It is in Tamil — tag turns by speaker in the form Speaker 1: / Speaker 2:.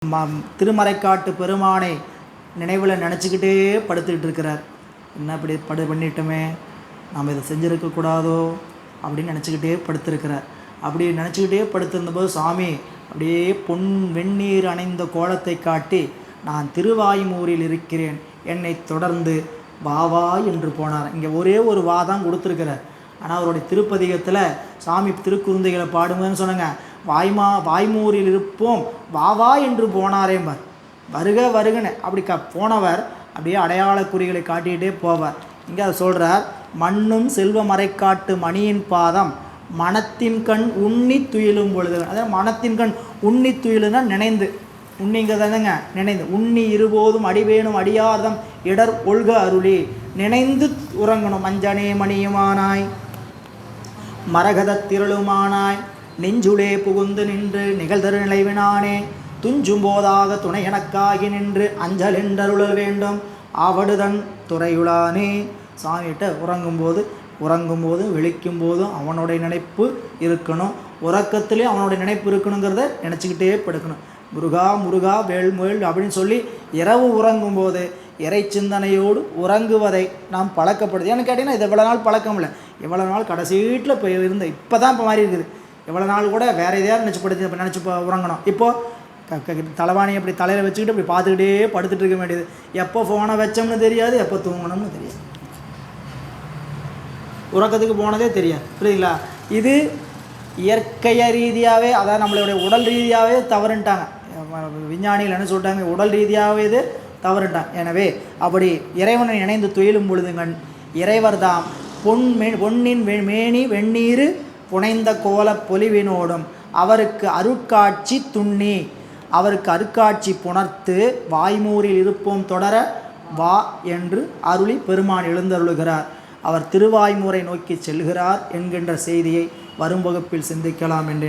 Speaker 1: திருமறைக்காட்டு பெருமானை நினைவில் நினச்சிக்கிட்டே படுத்துக்கிட்டு இருக்கிறார். என்ன இப்படி பண்ணிட்டோமே, நாம் இதை செஞ்சுருக்கக்கூடாதோ அப்படின்னு நினச்சிக்கிட்டே படுத்திருக்கிறார். அப்படி நினச்சிக்கிட்டே படுத்திருந்தபோது சாமி அப்படியே வெந்நீர் அணைந்த கோலத்தை காட்டி, நான் திருவாய்மூரில் இருக்கிறேன், என்னை தொடர்ந்து வா என்று போனார். இங்கே ஒரே ஒரு வா தான் கொடுத்துருக்கிறார். ஆனால் அவருடைய திருப்பதிகத்தில் சாமி திருக்குறுந்தைகளை பாடுங்கன்னு சொன்னாங்க. வாய்மூரில் இருப்போம் வா என்று போனாரேம்பார். வருகன்னு அப்படி போனவர் அப்படியே அடையாள குறிகளை காட்டிகிட்டே போவார். இங்கே அதை சொல்கிறார், மண்ணும் செல்வ மறைக்காட்டு மணியின் பாதம் மனத்தின் கண் உண்ணி துயிலும் பொழுது. அதாவது மனத்தின் கண் உண்ணி துயிலுன்னா நினைந்து, உண்ணிங்கிறதாங்க நினைந்து, உண்ணி இருபோதும் அடிவேணும் அடியார்தம் இடர் ஒழ்க அருளி, நினைந்து உறங்கணும். மஞ்சனே மணியுமானாய் மரகத திரளுமானாய் நெஞ்சுளே புகுந்து நின்று நிகழ்தரு நிலைவினானே, துஞ்சும் போதாக துணை எனக்காகி நின்று அஞ்சல் என்றருள வேண்டும் அவடுதன் துறையுளானே. சாமிகிட்ட உறங்கும்போது விழிக்கும் போதும் அவனுடைய நினைப்பு இருக்கணும், உறக்கத்திலே அவனுடைய நினைப்பு இருக்கணுங்கிறத நினச்சிக்கிட்டே படுக்கணும். முருகா வேல் அப்படின்னு சொல்லி இரவு உறங்கும்போது இறை சிந்தனையோடு உறங்குவதை நாம் பழக்கப்படுது. ஏன்னு கேட்டிங்கன்னா இது எவ்வளோ நாள் பழக்கம் இல்லை, எவ்வளோ நாள் கடைசி வீட்டில் இப்போ இப்போ தான் இப்போ மாதிரி இருக்குது. எவ்வளோ நாள் கூட வேறு எதையாவது நினச்சி உறங்கணும். இப்போது தலைவாணி அப்படி தலையில் வச்சுக்கிட்டு அப்படி பார்த்துக்கிட்டே படுத்துட்டு இருக்க வேண்டியது. எப்போ ஃபோனை வச்சோம்னு தெரியாது, எப்போ தூங்கணும்னு தெரியாது, உறக்கத்துக்கு போனதே தெரியாது. புரியுதுங்களா? இது இயற்கைய ரீதியாகவே, அதாவது நம்மளுடைய உடல் ரீதியாகவே தவறுன்ட்டாங்க விஞ்ஞானிகள். என்ன சொல்லிட்டாங்க? உடல் ரீதியாகவே இது தவறுட்டாங்க. எனவே அப்படி இறைவனை இணைந்து துயிலும் பொழுதுங்கள் இறைவர்தாம் பொன்னின் மேனி வெந்நீர் புனைந்த கோல பொலிவினோடும் அவருக்கு அருட்காட்சி துண்ணி, அவருக்கு அருட்காட்சி புணர்த்து வாய்மூரில் இருப்போம் தொடர வா என்று அருளி பெருமான் எழுந்தருளுகிறார். அவர் திருவாய்மூரை நோக்கி செல்கிறார் என்கின்ற செய்தியை வரும் வகுப்பில் சிந்திக்கலாம் என்றேன்.